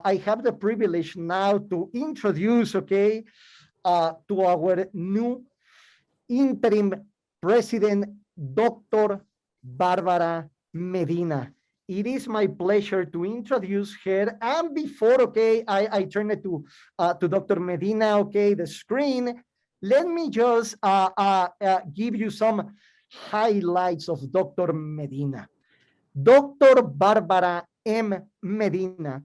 I have the privilege now to introduce, to our new interim president, Dr. Barbara Medina. It is my pleasure to introduce her. And before, I turn it to Dr. Medina, the screen. Let me just give you some highlights of Dr. Medina. Dr. Barbara M. Medina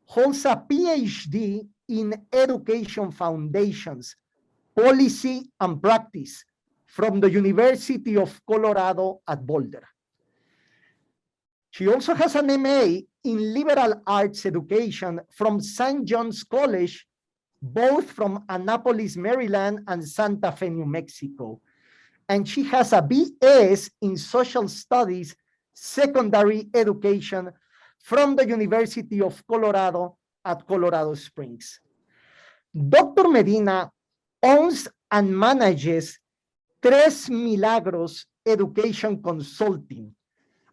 holds a PhD in Education Foundations, Policy and Practice from the University of Colorado at Boulder. She also has an MA in Liberal Arts Education from St. John's College, both from Annapolis, Maryland and Santa Fe, New Mexico. And she has a BS in Social Studies, Secondary Education from the University of Colorado at Colorado Springs. Dr. Medina owns and manages Tres Milagros Education Consulting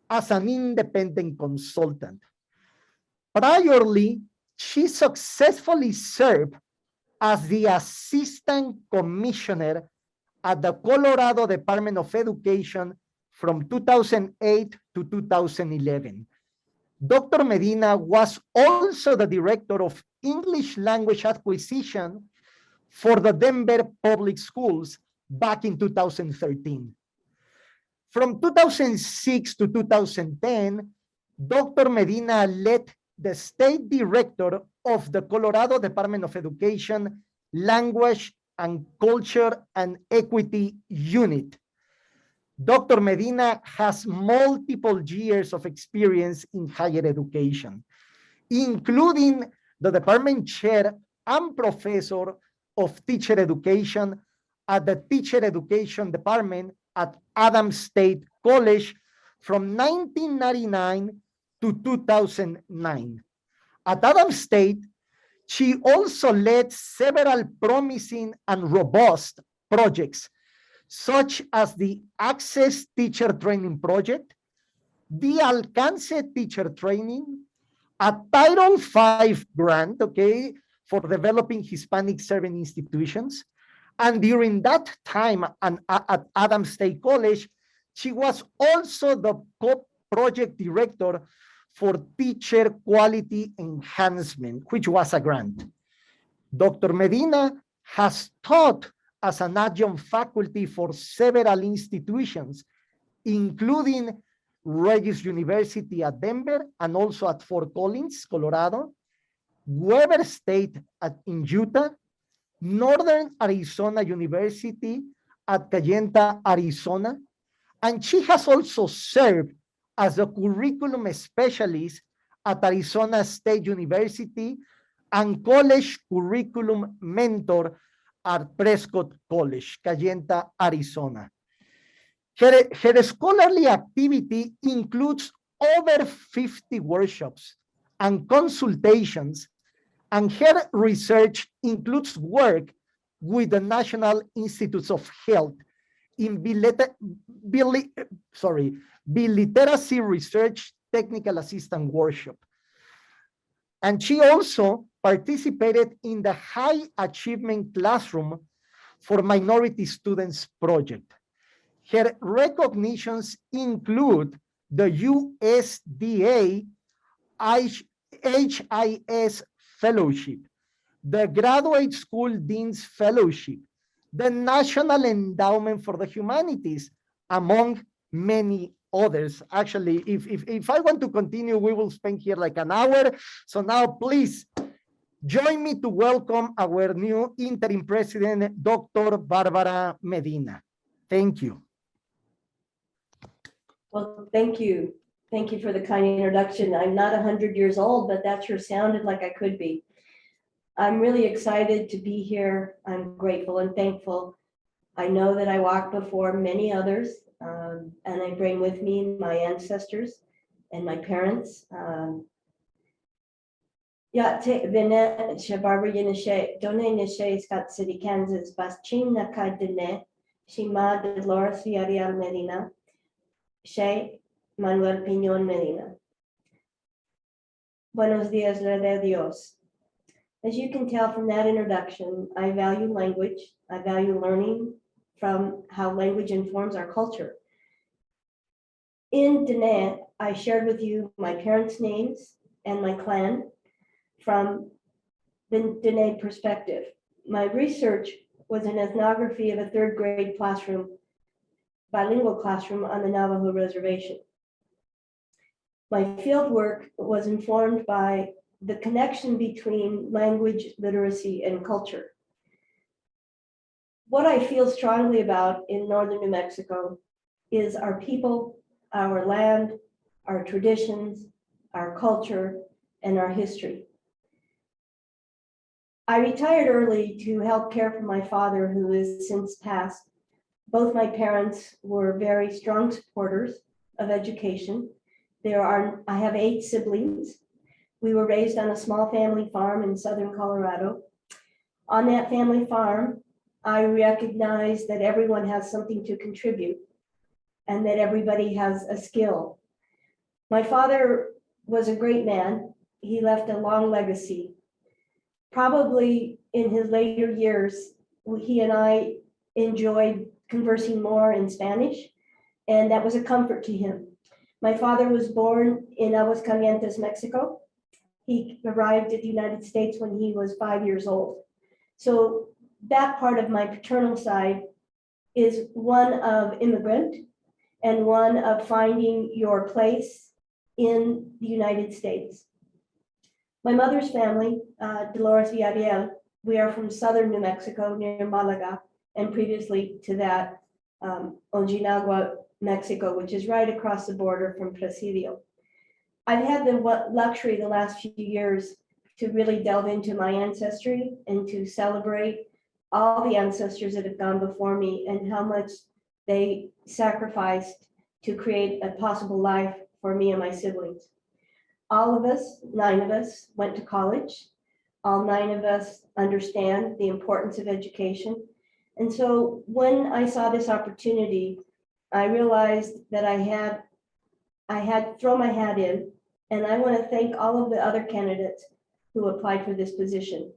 as an independent consultant. Priorly, she successfully served as the Assistant Commissioner at the Colorado Department of Education from 2008 to 2011. Dr. Medina was also the Director of English Language Acquisition for the Denver Public Schools back in 2013. From 2006 to 2010, Dr. Medina led the State Director of the Colorado Department of Education, Language and Culture and Equity Unit. Dr. Medina has multiple years of experience in higher education, including the department chair and professor of teacher education at the Teacher Education Department at Adams State College from 1999 to 2009. At Adams State, she also led several promising and robust projects, such as the Access Teacher Training Project, the Alcance Teacher Training, a Title V grant, for developing Hispanic serving institutions. And during that time at Adams State College, she was also the co-project director for Teacher Quality Enhancement, which was a grant. Dr. Medina has taught as an adjunct faculty for several institutions, including Regis University at Denver and also at Fort Collins, Colorado, Weber State in Utah, Northern Arizona University at Cayenta, Arizona, and she has also served as a curriculum specialist at Arizona State University and college curriculum mentor at Prescott College, Cayenta, Arizona. Her scholarly activity includes over 50 workshops and consultations, and her research includes work with the National Institutes of Health in biliteracy research technical assistant workshop. And she also participated in the High Achievement Classroom for Minority Students project. Her recognitions include the USDA HIS Fellowship, the Graduate School Dean's Fellowship, the National Endowment for the Humanities, among many others. Actually, if I want to continue, we will spend here like an hour. So now please join me to welcome our new interim president, Dr. Barbara Medina. Thank you. Well, thank you. Thank you for the kind introduction. I'm not 100 years old, but that sure sounded like I could be. I'm really excited to be here. I'm grateful and thankful. I know that I walk before many others, and I bring with me my ancestors and my parents. Ja, vene Barbara Yenishe, Done Nishe, Scott City, Kansas, Baschin Nakai Dene, Shima Dolores Villarreal Medina, She Manuel Piñon Medina. Buenos dias, de Dios. As you can tell from that introduction, I value language. I value learning from how language informs our culture. In Diné, I shared with you my parents' names and my clan from the Diné perspective. My research was an ethnography of a third grade classroom, bilingual classroom on the Navajo reservation. My field work was informed by the connection between language, literacy, and culture. What I feel strongly about in northern New Mexico is our people, our land, our traditions, our culture, and our history. I retired early to help care for my father, who is since passed. Both my parents were very strong supporters of education. I have 8 siblings. We were raised on a small family farm in southern Colorado. On that family farm, I recognized that everyone has something to contribute and that everybody has a skill. My father was a great man. He left a long legacy. Probably in his later years, he and I enjoyed conversing more in Spanish, and that was a comfort to him. My father was born in Aguascalientes, Mexico. He arrived at the United States when he was 5 years old. So that part of my paternal side is one of immigrant and one of finding your place in the United States. My mother's family, Dolores Villarreal, we are from southern New Mexico near Malaga, and previously to that, Ojinagua, Mexico, which is right across the border from Presidio. I've had the luxury the last few years to really delve into my ancestry and to celebrate all the ancestors that have gone before me and how much they sacrificed to create a possible life for me and my siblings. All of us, 9 of us, went to college. All 9 of us understand the importance of education. And so when I saw this opportunity, I realized that I had thrown my hat in, and I want to thank all of the other candidates who applied for this position.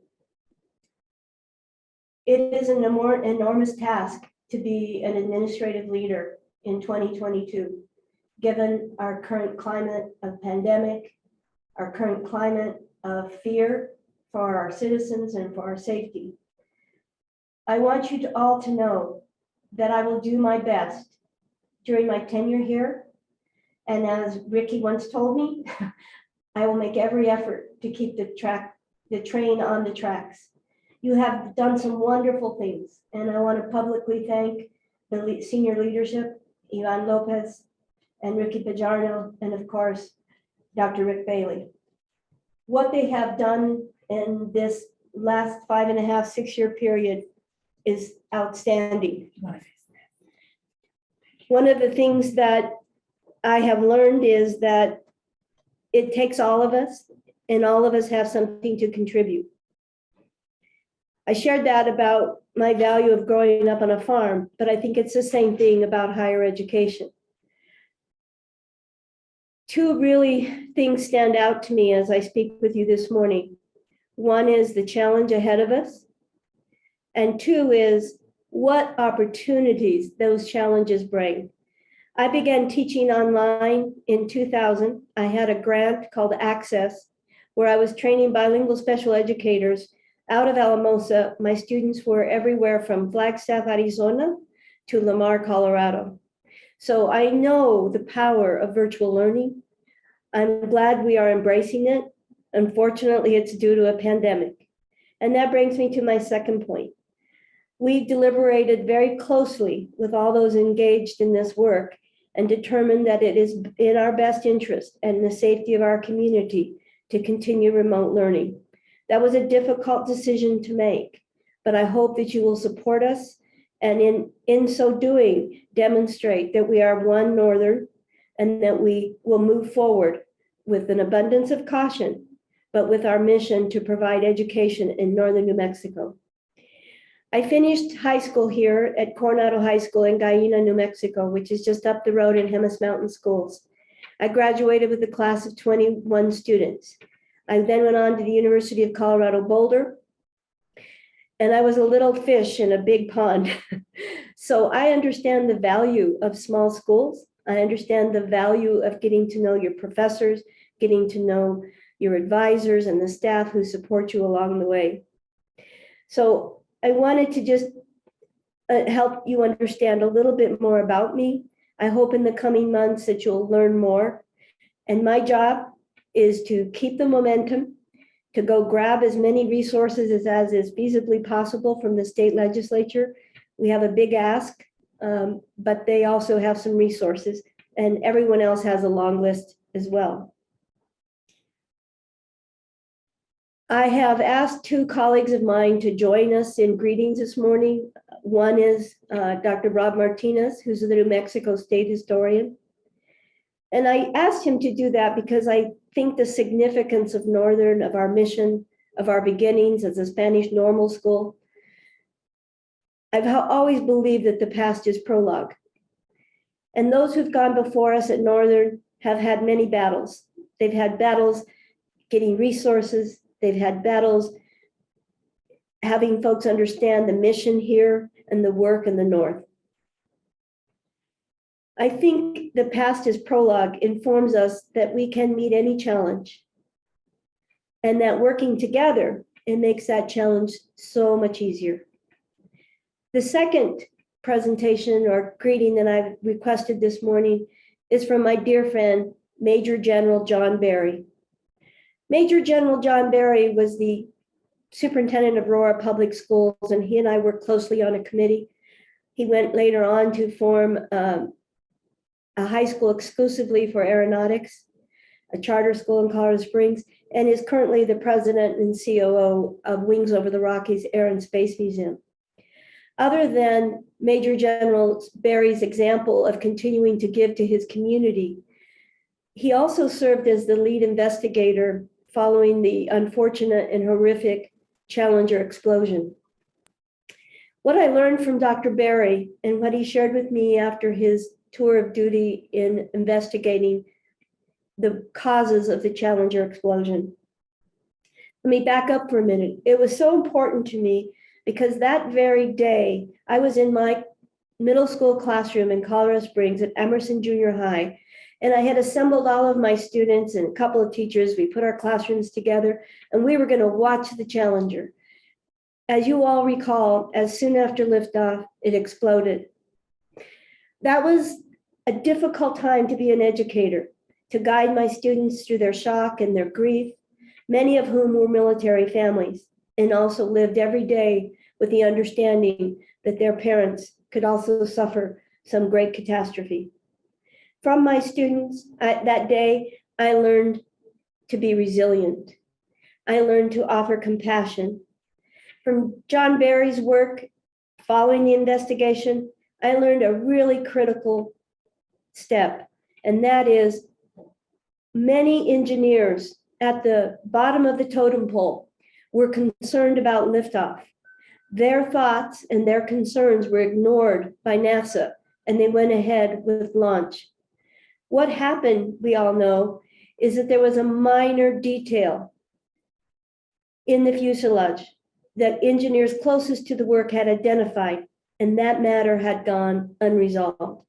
It is an enormous task to be an administrative leader in 2022, given our current climate of pandemic, our current climate of fear for our citizens and for our safety. I want you all to know that I will do my best during my tenure here. And as Ricky once told me, I will make every effort to keep the train on the tracks. You have done some wonderful things, and I want to publicly thank the senior leadership, Ivan Lopez and Ricky Pajarno, and of course, Dr. Rick Bailey. What they have done in this last 5.5, 6-year period is outstanding. One of the things that I have learned is that it takes all of us, and all of us have something to contribute. I shared that about my value of growing up on a farm, but I think it's the same thing about higher education. 2 really things stand out to me as I speak with you this morning. One is the challenge ahead of us, and 2 is what opportunities those challenges bring. I began teaching online in 2000. I had a grant called Access, where I was training bilingual special educators out of Alamosa. My students were everywhere from Flagstaff, Arizona to Lamar, Colorado. So I know the power of virtual learning. I'm glad we are embracing it. Unfortunately, it's due to a pandemic. And that brings me to my second point. We deliberated very closely with all those engaged in this work and determined that it is in our best interest and the safety of our community to continue remote learning. That was a difficult decision to make, but I hope that you will support us and in so doing, demonstrate that we are one Northern and that we will move forward with an abundance of caution, but with our mission to provide education in Northern New Mexico. I finished high school here at Coronado High School in Gallina, New Mexico, which is just up the road in Jemez Mountain Schools. I graduated with a class of 21 students. I then went on to the University of Colorado Boulder, and I was a little fish in a big pond. So I understand the value of small schools. I understand the value of getting to know your professors, getting to know your advisors and the staff who support you along the way. So I wanted to just help you understand a little bit more about me. I hope in the coming months that you'll learn more. And my job is to keep the momentum, to go grab as many resources as is feasibly possible from the state legislature. We have a big ask, but they also have some resources, and everyone else has a long list as well. I have asked two colleagues of mine to join us in greetings this morning. One is Dr. Rob Martinez, who's the New Mexico State Historian. And I asked him to do that because I think the significance of Northern, of our mission, of our beginnings as a Spanish normal school. I've always believed that the past is prologue. And those who've gone before us at Northern have had many battles. They've had battles getting resources. They've had battles having folks understand the mission here and the work in the North. I think the past is prologue informs us that we can meet any challenge, and that working together, it makes that challenge so much easier. The second presentation or greeting that I've requested this morning is from my dear friend, Major General John Barry. Major General John Barry was the superintendent of Aurora Public Schools, and he and I worked closely on a committee. He went later on to form a high school exclusively for aeronautics, a charter school in Colorado Springs, and is currently the president and COO of Wings Over the Rockies Air and Space Museum. Other than Major General Barry's example of continuing to give to his community, he also served as the lead investigator following the unfortunate and horrific Challenger explosion. What I learned from Dr. Barry and what he shared with me after his tour of duty in investigating the causes of the Challenger explosion. Let me back up for a minute. It was so important to me because that very day, I was in my middle school classroom in Colorado Springs at Emerson Junior High, and I had assembled all of my students and a couple of teachers. We put our classrooms together, and we were going to watch the Challenger. As you all recall, as soon after liftoff, it exploded. That was a difficult time to be an educator, to guide my students through their shock and their grief, many of whom were military families and also lived every day with the understanding that their parents could also suffer some great catastrophe. From my students that day, I learned to be resilient. I learned to offer compassion. From John Barry's work following the investigation, I learned a really critical step, and that is many engineers at the bottom of the totem pole were concerned about liftoff. Their thoughts and their concerns were ignored by NASA, and they went ahead with launch. What happened, we all know, is that there was a minor detail in the fuselage that engineers closest to the work had identified, and that matter had gone unresolved.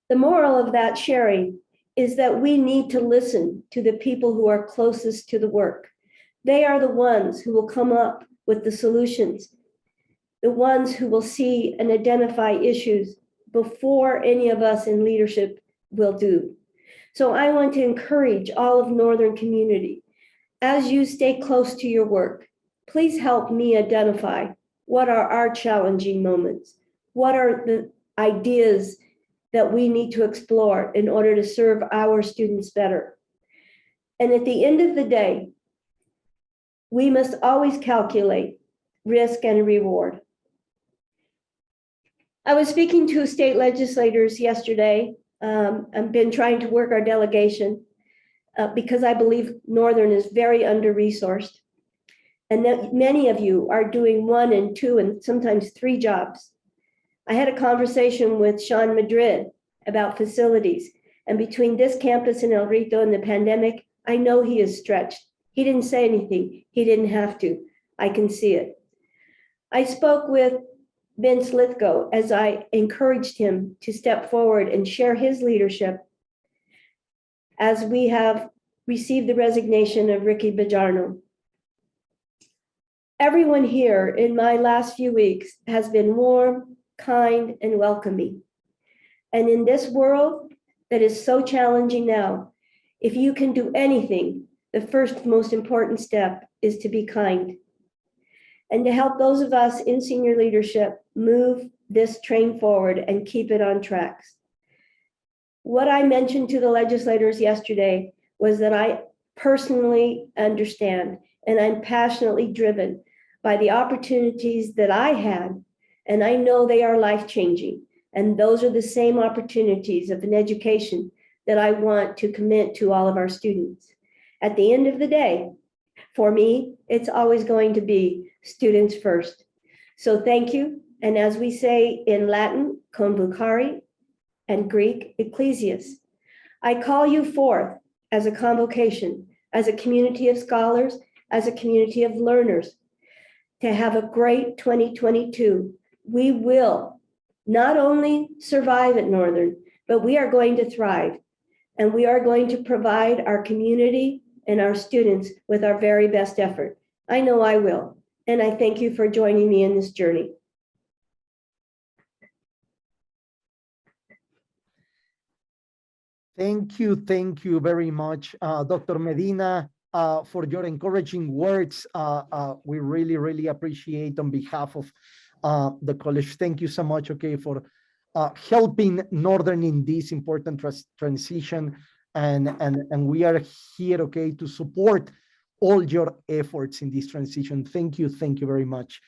The moral of that sharing is that we need to listen to the people who are closest to the work. They are the ones who will come up with the solutions, the ones who will see and identify issues before any of us in leadership will do. So I want to encourage all of Northern community, as you stay close to your work, please help me identify what are our challenging moments, what are the ideas that we need to explore in order to serve our students better. And at the end of the day, we must always calculate risk and reward. I was speaking to state legislators yesterday. I've been trying to work our delegation because I believe Northern is very under-resourced, and that many of you are doing 1 and 2 and sometimes 3 jobs. I had a conversation with Sean Madrid about facilities, and between this campus in El Rito and the pandemic, I know he is stretched. He didn't say anything. He didn't have to. I can see it. I spoke with Vince Lithgow as I encouraged him to step forward and share his leadership as we have received the resignation of Ricky Bajarno. Everyone here in my last few weeks has been warm, kind, and welcoming. And in this world that is so challenging now, if you can do anything, the first most important step is to be kind and to help those of us in senior leadership move this train forward and keep it on tracks. What I mentioned to the legislators yesterday was that I personally understand and I'm passionately driven by the opportunities that I had, and I know they are life-changing. And those are the same opportunities of an education that I want to commit to all of our students. At the end of the day, for me, it's always going to be students first. So thank you. And as we say in Latin, convocare, and Greek, ecclesias, I call you forth as a convocation, as a community of scholars, as a community of learners, to have a great 2022. We will not only survive at Northern, but we are going to thrive. And we are going to provide our community and our students with our very best effort. I know I will. And I thank you for joining me in this journey. Thank you very much, Dr. Medina, for your encouraging words. We really appreciate on behalf of the college. Thank you so much, okay, for helping Northern in this important transition. And we are here, okay, to support all your efforts in this transition. Thank you very much.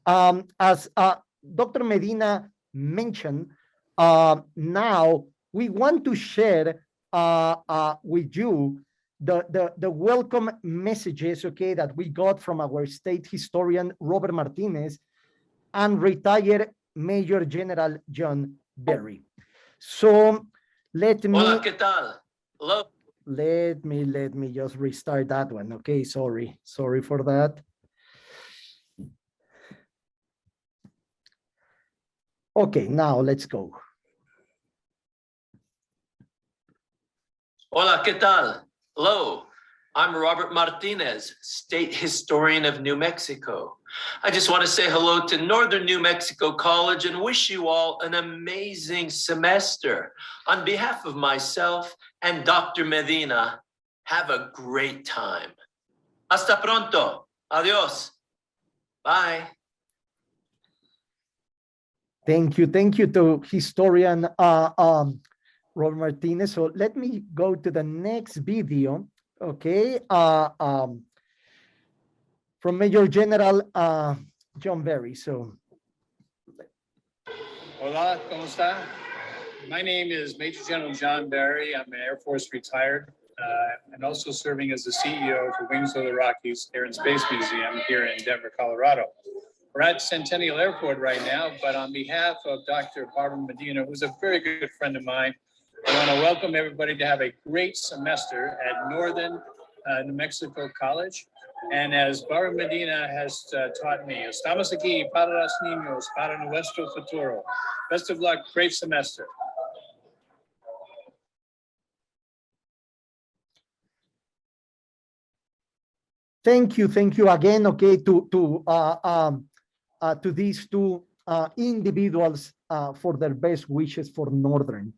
As Dr. Medina mentioned, now we want to share with you the welcome messages, okay, that we got from our state historian, Robert Martinez, and retired Major General John Berry. So let me... Hola, ¿qué tal? Hello. Let me just restart that one, okay? Sorry for that. Okay, now let's go. Hola, ¿qué tal? Hello, I'm Robert Martinez, State Historian of New Mexico. I just want to say hello to Northern New Mexico College and wish you all an amazing semester. On behalf of myself and Dr. Medina, have a great time. Hasta pronto. Adios. Bye. Thank you to historian Robert Martinez. So let me go to the next video, okay? From Major General John Berry. So, hola, ¿cómo está? My name is Major General John Berry. I'm an Air Force retired and also serving as the CEO for Wings of the Rockies Air and Space Museum here in Denver, Colorado. We're at Centennial Airport right now, but on behalf of Dr. Barbara Medina, who's a very good friend of mine, I want to welcome everybody to have a great semester at Northern New Mexico College. And as Barbara Medina has taught me, estamos aquí para los niños, para nuestro futuro. Best of luck, great semester. thank you again, okay, to these two individuals for their best wishes for Northern.